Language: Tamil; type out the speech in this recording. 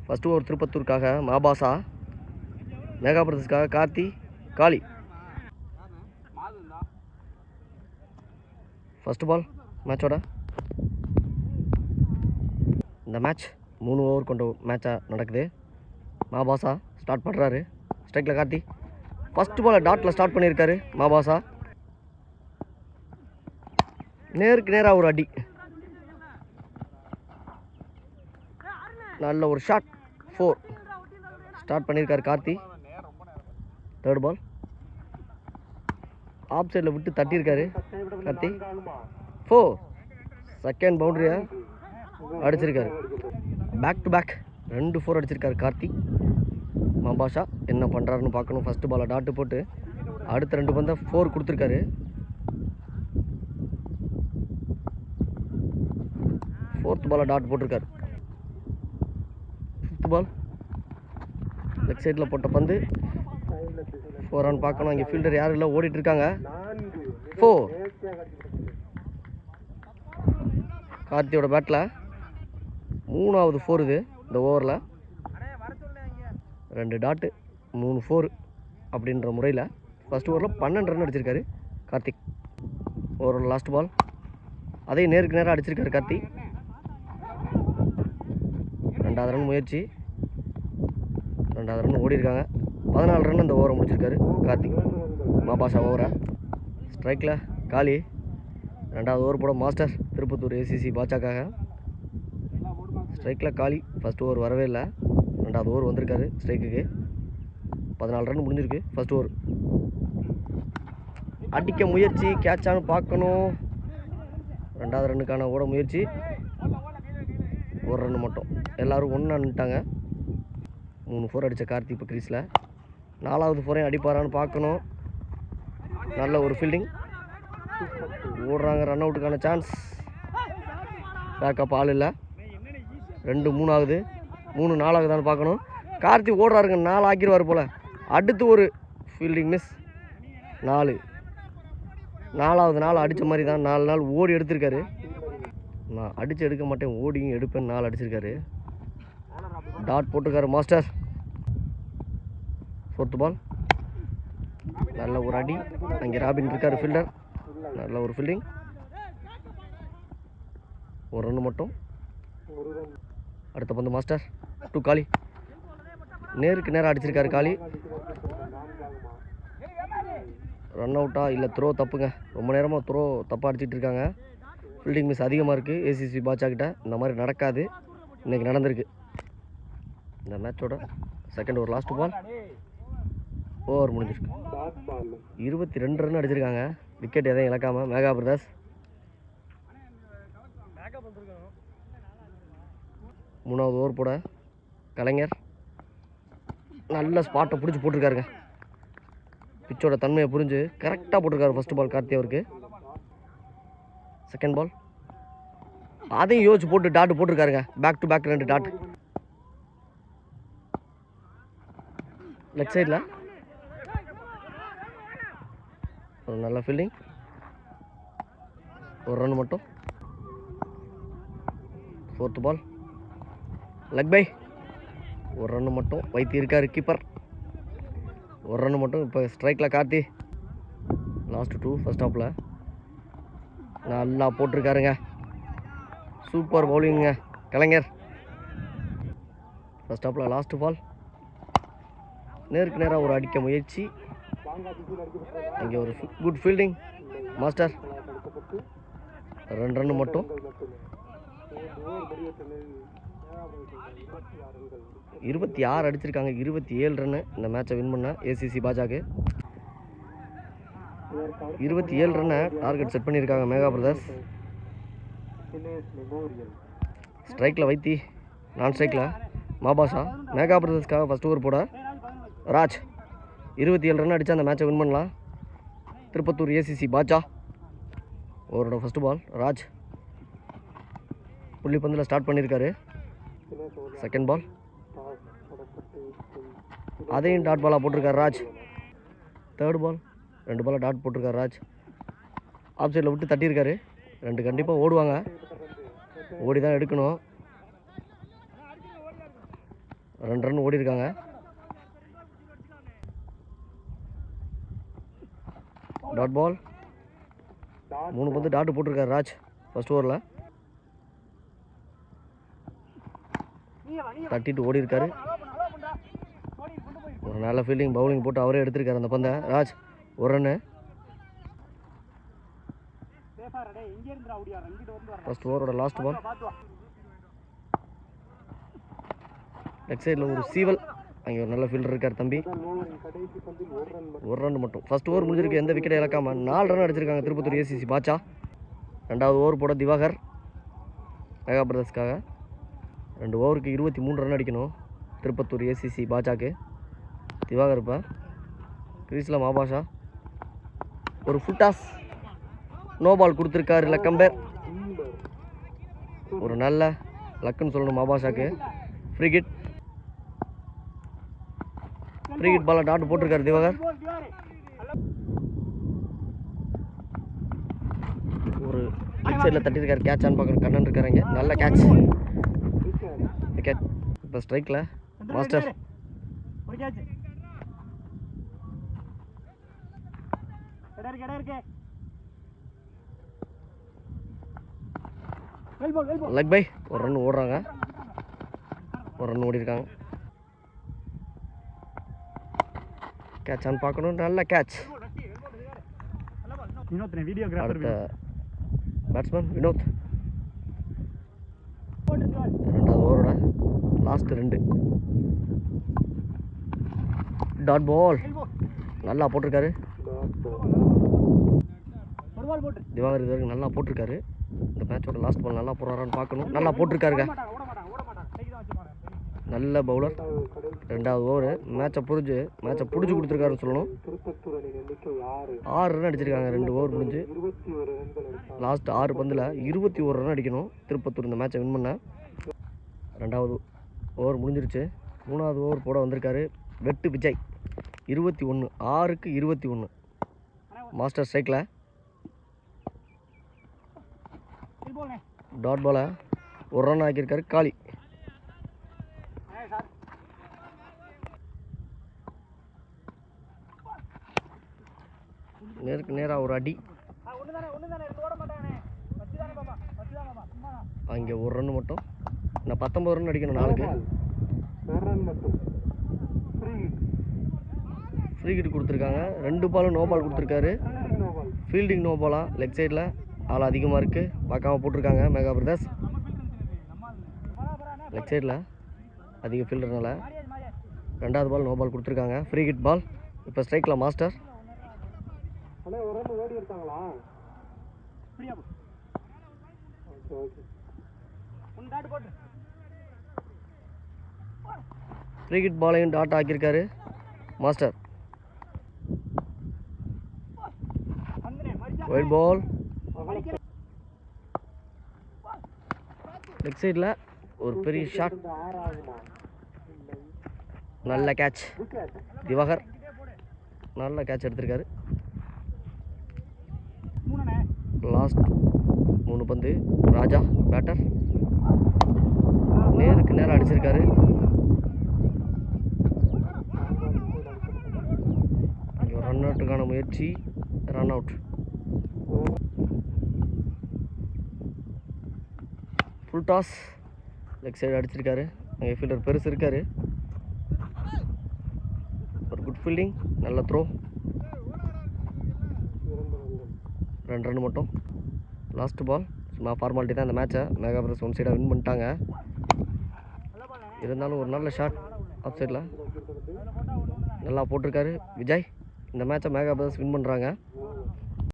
ஃபஸ்ட்டு ஓவர் திருப்பத்தூருக்காக மாபாசா, மேகா பிரதர்ஸ்க்காக கார்த்தி, காளி. ஃபஸ்ட்டு பால் மேட்சோட. இந்த மேட்ச் 3 ஓவர் கொண்ட மேட்சாக நடக்குது. மாபாசா ஸ்டார்ட் பண்ணுறாரு. ஸ்ட்ரைக்கில் கார்த்தி. ஃபஸ்ட்டு பாலை டாட்டில் ஸ்டார்ட் பண்ணியிருக்காரு மாபாசா. நேருக்கு நேராக ஒரு அடி. நல்ல ஒரு ஷாட். 4 ஸ்டார்ட் பண்ணியிருக்காரு கார்த்தி. தேர்ட் பால் ஆஃப் சைடில் விட்டு தட்டியிருக்காரு கார்த்தி. 4 செகண்ட் பவுண்டரியை அடிச்சிருக்காரு. பேக் டு பேக் 2 4 அடிச்சிருக்காரு கார்த்தி. மாபாஷா என்ன பண்ணுறாருன்னு பார்க்கணும். ஃபஸ்ட்டு பாலை டாட்டு போட்டு அடுத்த 2 பந்தை 4 கொடுத்துருக்காரு. 4th பாலை டாட் போட்டிருக்காரு. 5th பால் லெக் சைடில் போட்ட பந்து 4 ரன் பார்க்கணும். இங்கே ஃபீல்டர் யாரும் இல்லை, ஓடிட்டு இருக்காங்க. 4 கார்த்தியோட பேட்டில் 3வது 4 இது இந்த ஓவரில். 2 டாட்டு 3 4 அப்படின்ற முறையில் ஃபஸ்ட் ஓவரில் 12 ரன் அடிச்சிருக்காரு கார்த்திக். ஓவரோட லாஸ்ட் பால் அதையும் நேருக்கு நேராக அடிச்சிருக்காரு கார்த்தி. 2வது ரன் முயற்சி. 2வது ரன் ஓடி இருக்காங்க. 14 ரன் இந்த ஓவரை முடிச்சிருக்காரு கார்த்திக். மாபாஷா ஓவரை. ஸ்ட்ரைக்கில் காளி. 2வது ஓவர் போட மாஸ்டர் திருப்பத்தூர் ஏசிசி பாட்சாக்காக. ஸ்ட்ரைக்கில் காளி. ஃபஸ்ட் ஓவர் வரவே இல்லை. 2வது ஓவர் வந்திருக்காரு ஸ்ட்ரைக்குக்கு. 14 ரன் முடிஞ்சிருக்கு ஃபஸ்ட் ஓவர். அடிக்க முயற்சி, கேட்சானு பார்க்கணும். 2வது ரன்னுக்கான ஓட முயற்சி. 1 ரன் மட்டும். எல்லோரும் ஒன்றா நின்ட்டாங்க. 3 4 அடித்த கார்த்தி இப்போ கிரீஸில். 4வது 4ஐயும் அடிப்பாரான்னு பார்க்கணும். நல்ல ஒரு ஃபீல்டிங். ஓடுறாங்க. Run அவுட்டுக்கான chance. பேக்கப் ஆள் இல்லை. 2 3 ஆகுது. 3 4 ஆகுதான்னு பார்க்கணும். கார்த்தி ஓடுறாருங்க. 4 ஆக்கிடுவார் போல். அடுத்து ஒரு ஃபீல்டிங் மிஸ். 4 4வது 4 அடித்த மாதிரி தான். 4 நாள் ஓடி எடுத்திருக்காரு. நான் அடித்து எடுக்க மாட்டேன், ஓடியும் எடுப்பேன். 4 அடிச்சிருக்காரு. டாட் போட்டிருக்காரு மாஸ்டர். 4th பால் நல்ல ஒரு அடி. அங்கே ராபின் இருக்கார் ஃபீல்டர். நல்ல ஒரு ஃபீல்டிங். 1 ரன் மட்டும். அடுத்த பந்து மாஸ்டர் டு காளி. நேருக்கு நேராக அடிச்சிருக்காரு காளி. ரன் அவுட்டா இல்லை த்ரோ தப்புங்க. ரொம்ப நேரமாக த்ரோ தப்பாக அடிச்சிட்டு இருக்காங்க. ஃபீல்டிங் மிஸ் அதிகமாக இருக்குது ஏசிசி பாட்சா கிட்ட. இந்த மாதிரி நடக்காது, இன்றைக்கி நடந்திருக்கு. இந்த மேட்சோட second over last ball. Over முடிஞ்சிருக்கு. 22 ரன் அடிச்சிருக்காங்க. விக்கெட் எதையும் இழக்காமல் மேகா பிரதர்ஸ். 3வது ஓவர் போட கலைஞர் நல்ல ஸ்பாட்டை பிடிச்சி போட்டிருக்காருங்க. பிச்சோட தன்மையை புரிஞ்சு கரெக்டாக போட்டிருக்காரு ஃபஸ்ட்டு பால் கார்த்தி அவருக்கு. செகண்ட் பால் அதையும் யோசிச்சு போட்டு டாட்டு போட்டிருக்காருங்க. Back to back 2 dot. Leg சைடில் ஒரு நல்ல ஃபீல்டிங். 1 ரன் மட்டும். 4th ball leg by. 1 run மட்டும். வைத்தி இருக்காரு கீப்பர். 1 ரன் மட்டும். இப்போ ஸ்ட்ரைக்கில் கார்த்தி. லாஸ்ட் 2 ஃபர்ஸ்ட் ஹாஃபில் நல்லா போட்டிருக்காருங்க. சூப்பர் பவுலிங்க கலைஞர். ஃபர்ஸ்ட் ஹாஃபில் லாஸ்ட் பால் நேருக்கு நேராக ஒரு அடிக்க முயற்சி. இங்கே ஒரு குட் ஃபீல்டிங் மாஸ்டர். 2 ரன் மட்டும். 26 அடிச்சிருக்காங்க. 27 ரன்னு இந்த மேட்சை வின் பண்ண ஏசிசி பாஜாக்கு. 27 ரன்னை டார்கெட் செட் பண்ணியிருக்காங்க மேகா பிரதர்ஸ். ஸ்ட்ரைக்கில் வைத்தி. நான் ஸ்ட்ரைக்கில் மாபாஷா. மேகா பிரதர்ஸ்க்காக ஃபஸ்ட் ஓவர் போட ராஜ். 27 ரன் அடித்து அந்த மேட்சை வின் பண்ணலாம் திருப்பத்தூர் ஏசிசி பாட்சா. ஓவரோட ஃபஸ்ட்டு பால் ராஜ் புள்ளி பந்தில் ஸ்டார்ட் பண்ணியிருக்காரு. செகண்ட் பால் அதையும் டாட் பாலாக போட்டிருக்காரு ராஜ். தேர்ட் பால் 2 பாலாக டாட் போட்டிருக்காரு ராஜ். ஆஃப் சைடில் விட்டு தட்டியிருக்காரு. 2 கண்டிப்பாக ஓடுவாங்க. ஓடி தான் எடுக்கணும். 2 ரன் ஓடி இருக்காங்க. Dot ball. 3 பந்து டாட் போட்டிருக்காரு ராஜ் ஃபர்ஸ்ட் ஓவரில். தட்டிட்டு ஓடி இருக்காரு. ஒரு நல்ல ஃபீல்டிங் பவுலிங் போட்டு அவரே எடுத்திருக்காரு அந்த பந்தை. ராஜ் ஒரு ரன்னு. ஃபர்ஸ்ட் ஓவரோட லாஸ்ட் பால். லெக் சைடில் ஒரு சீவல். அங்கே ஒரு நல்ல ஃபீல்டர் இருக்கார் தம்பி. ஒரு ரன் மட்டும். ஃபர்ஸ்ட் ஓவர் முடிஞ்சிருக்கு, எந்த விக்கெட்டை இழக்காமல் 4 ரன் அடிச்சிருக்காங்க திருப்பத்தூர் ஏசிசி பாட்சா. 2வது ஓவர் போட திவாகர் மெகா பிரதர்ஸ்க்காக. 2 ஓவருக்கு 23 ரன் அடிக்கணும் திருப்பத்தூர் ஏசிசி பாட்சாக்கு. திவாகர் இப்போ கிரீஸில் மாபாஷா. ஒரு ஃபுல் டாஸ். நோ பால் கொடுத்துருக்காரு லக்கம்பேர். ஒரு நல்ல லக்குன்னு சொல்லணும் மாபாஷாக்கு. ஃப்ரீ கிட் பாலை டாட் போட்டிருக்காரு திவாகர். ஒரு லெக் சைடில் தட்டியிருக்காரு. கேட்சான்னு பார்க்கணும். கண்ணன் இருக்காருங்க. நல்ல கேட்ச். விக்கெட். இப்போ ஸ்ட்ரைக்கில் மாஸ்டர். Leg by. ஒரு ரன் ஓடுறாங்க. ஒரு ரன் ஓடி இருக்காங்க. கேட்சான்னு பார்க்கணும். நல்ல கேட்ச். அடுத்த பேட்ஸ்மேன் வினோத். 2வது ஓவரோட லாஸ்ட் 2. டாட் பால் நல்லா போட்டிருக்காரு திவாகர். இது வரைக்கும் நல்லா போட்டிருக்காரு. இந்த மேட்சோட லாஸ்ட் பால் நல்லா போடுறாரான்னு பார்க்கணும். நல்லா போட்டிருக்காருங்க. நல்ல பவுலர். 2வது ஓவர் மேட்சை பிடிச்சி கொடுத்துருக்காருன்னு சொல்லணும். 6 ரன் அடிச்சிருக்காங்க 2 ஓவர் முடிஞ்சு. லாஸ்ட் 6 பந்தில் 21 ரன் அடிக்கணும் திருப்பத்தூர் இந்த மேட்சை வின் பண்ண. 2வது ஓவர் முடிஞ்சிருச்சு. 3வது ஓவர் போட வந்திருக்காரு வெட்டு விஜய். 21. 6க்கு 21 மாஸ்டர் ஸ்ட்ரைக்கில். டாட் பாலை ஒரு ரன் ஆக்கியிருக்காரு காளி. நேருக்கு நேராக ஒரு அடி. அங்கே ஒரு ரன் மட்டும். நான் 19 ரன் அடிக்கணும் 4க்கு. ஃப்ரீ கிட் கொடுத்துருக்காங்க. 2 பாலும் நோ பால் கொடுத்துருக்காரு. Fielding no Bala. லெக் சைடில் ஆள் அதிகமாக இருக்குது. பார்க்காம போட்டிருக்காங்க மெகா பிரதர்ஸ். லெக் சைடில் அதிக ஃபீல்டர்னால 2வது பால் நோ பால் கொடுத்துருக்காங்க. Free hit ball. இப்போ ஸ்ட்ரைக்கில் மாஸ்டர். ஃப்ரீ கிட் பாலையும் டாட் ஆக்கியிருக்காரு மாஸ்டர். White ball. லெக் சைடில் ஒரு பெரிய ஷாட். நல்ல கேட்ச் திவாகர். நல்ல கேட்ச் எடுத்திருக்காரு. லாஸ்ட் 3 பந்து ராஜா பேட்டர். நேருக்கு நேரம் அடிச்சிருக்காரு. ரன் அவுட்டுக்கான முயற்சி. Run out. Full toss. Leg side அடிச்சிருக்காரு. அங்கே ஃபீல்டர் பெருசு இருக்காரு. ஒரு குட் ஃபீல்டிங். நல்ல த்ரோ. 2 ரன் மட்டும். Last ball. சும்மா ஃபார்மாலிட்டி தான் இந்த மேட்சை. மெகா பிரதர்ஸ் ஒன் சைடாக வின் பண்ணிட்டாங்க. இருந்தாலும் ஒரு நல்ல ஷாட் ஆஃப் சைடில் நல்லா போட்டிருக்காரு விஜய். இந்த மேட்சை மெகா பிரதர்ஸ் வின் பண்ணுறாங்க.